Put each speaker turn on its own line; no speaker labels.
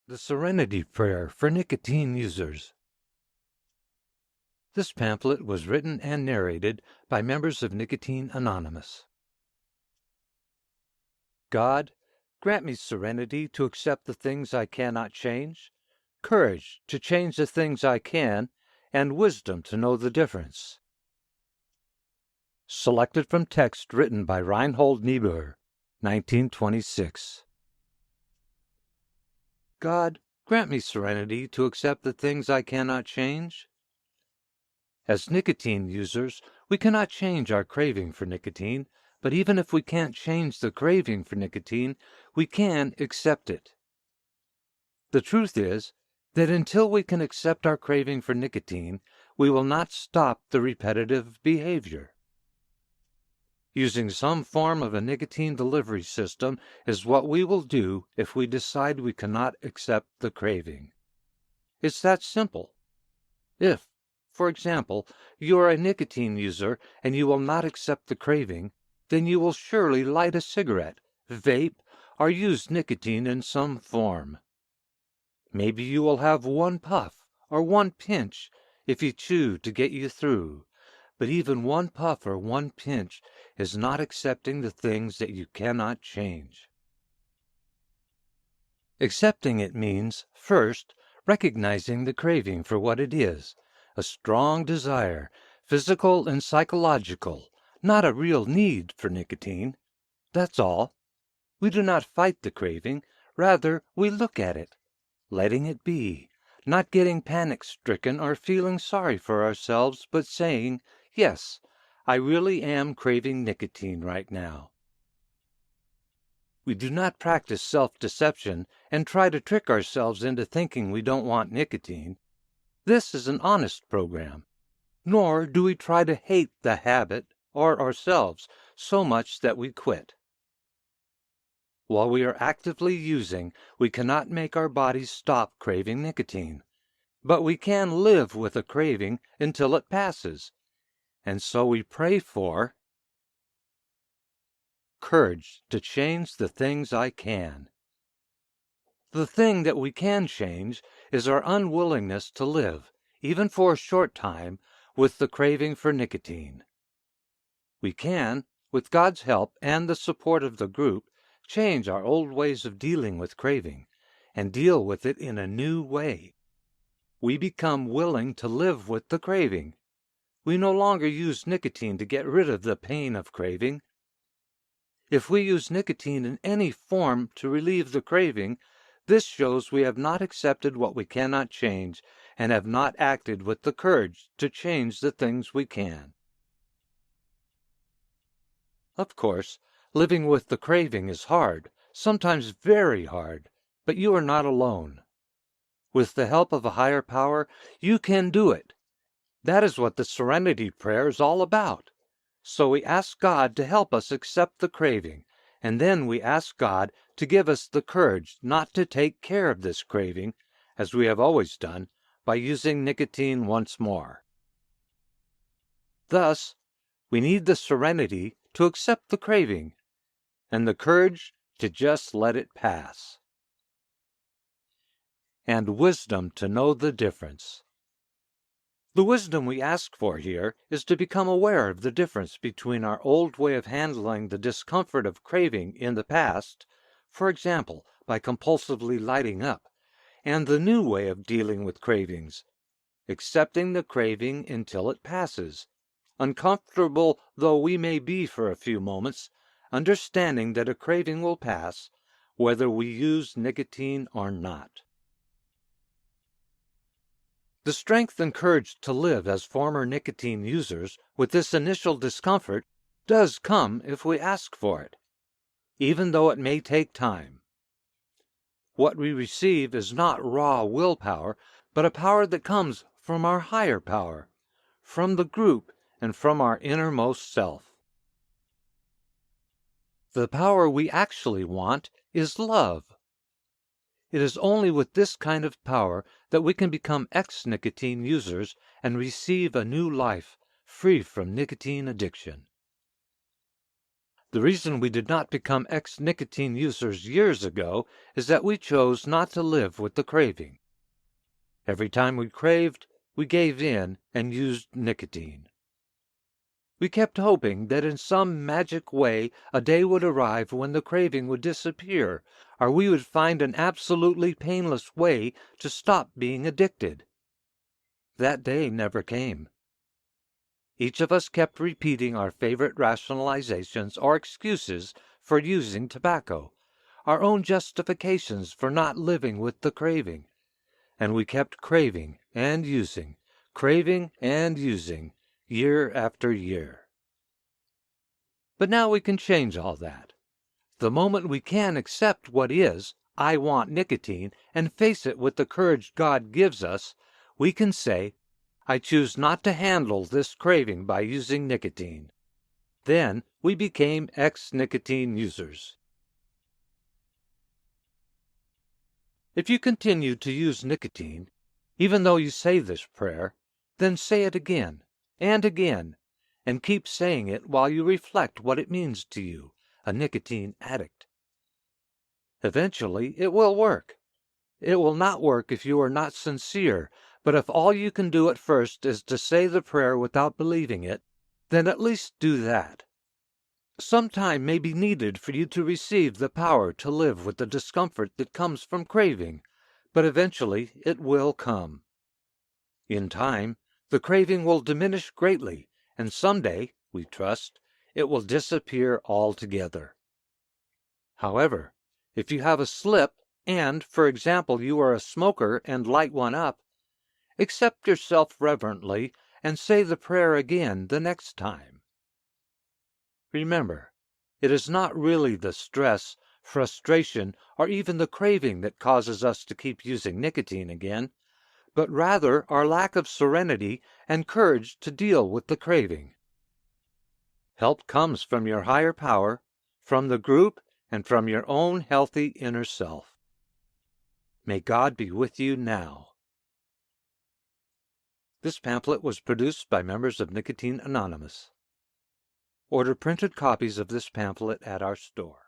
The Serenity Prayer for Nicotine Users. This pamphlet was written and narrated by members of Nicotine Anonymous. God, grant me serenity to accept the things I cannot change, courage to change the things I can, and wisdom to know the difference. Selected from text written by Reinhold Niebuhr, 1926. God, grant me serenity to accept the things I cannot change. As nicotine users, we cannot change our craving for nicotine, but even if we can't change the craving for nicotine, we can accept it. The truth is that until we can accept our craving for nicotine, we will not stop the repetitive behavior. Using some form of a nicotine delivery system is what we will do if we decide we cannot accept the craving. It's that simple. If, for example, you are a nicotine user and you will not accept the craving, then you will surely light a cigarette, vape, or use nicotine in some form. Maybe you will have one puff or one pinch if you chew to get you through. But even one puff or one pinch is not accepting the things that you cannot change. Accepting it means, first, recognizing the craving for what it is, a strong desire, physical and psychological, not a real need for nicotine. That's all. We do not fight the craving, rather we look at it, letting it be, not getting panic-stricken or feeling sorry for ourselves, but saying, yes, I really am craving nicotine right now. We do not practice self-deception and try to trick ourselves into thinking we don't want nicotine. This is an honest program. Nor do we try to hate the habit or ourselves so much that we quit. While we are actively using, we cannot make our bodies stop craving nicotine. But we can live with a craving until it passes. And so we pray for courage to change the things I can. The thing that we can change is our unwillingness to live, even for a short time, with the craving for nicotine. We can, with God's help and the support of the group, change our old ways of dealing with craving and deal with it in a new way. We become willing to live with the craving. We no longer use nicotine to get rid of the pain of craving. If we use nicotine in any form to relieve the craving, this shows we have not accepted what we cannot change and have not acted with the courage to change the things we can. Of course, living with the craving is hard, sometimes very hard, but you are not alone. With the help of a higher power, you can do it. That is what the Serenity Prayer is all about. So we ask God to help us accept the craving, and then we ask God to give us the courage not to take care of this craving, as we have always done, by using nicotine once more. Thus, we need the serenity to accept the craving, and the courage to just let it pass. And wisdom to know the difference. The wisdom we ask for here is to become aware of the difference between our old way of handling the discomfort of craving in the past, for example, by compulsively lighting up, and the new way of dealing with cravings, accepting the craving until it passes, uncomfortable though we may be for a few moments, understanding that a craving will pass, whether we use nicotine or not. The strength and courage to live as former nicotine users with this initial discomfort does come if we ask for it, even though it may take time. What we receive is not raw willpower, but a power that comes from our higher power, from the group, and from our innermost self. The power we actually want is love. It is only with this kind of power that we can become ex-nicotine users and receive a new life free from nicotine addiction. The reason we did not become ex-nicotine users years ago is that we chose not to live with the craving. Every time we craved, we gave in and used nicotine. We kept hoping that in some magic way a day would arrive when the craving would disappear, or we would find an absolutely painless way to stop being addicted. That day never came. Each of us kept repeating our favorite rationalizations or excuses for using tobacco, our own justifications for not living with the craving. And we kept craving and using, year after year. But now we can change all that. The moment we can accept what is, I want nicotine, and face it with the courage God gives us, we can say, I choose not to handle this craving by using nicotine. Then we became ex-nicotine users. If you continue to use nicotine, even though you say this prayer, then say it again, and keep saying it while you reflect what it means to you, a nicotine addict. Eventually, it will work. It will not work if you are not sincere, but if all you can do at first is to say the prayer without believing it, then at least do that. Some time may be needed for you to receive the power to live with the discomfort that comes from craving, but eventually it will come. In time, the craving will diminish greatly, and someday, we trust, it will disappear altogether. However, if you have a slip and, for example, you are a smoker and light one up, accept yourself reverently and say the prayer again the next time. Remember, it is not really the stress, frustration, or even the craving that causes us to keep using nicotine again, but rather our lack of serenity and courage to deal with the craving. Help comes from your higher power, from the group, and from your own healthy inner self. May God be with you now. This pamphlet was produced by members of Nicotine Anonymous. Order printed copies of this pamphlet at our store.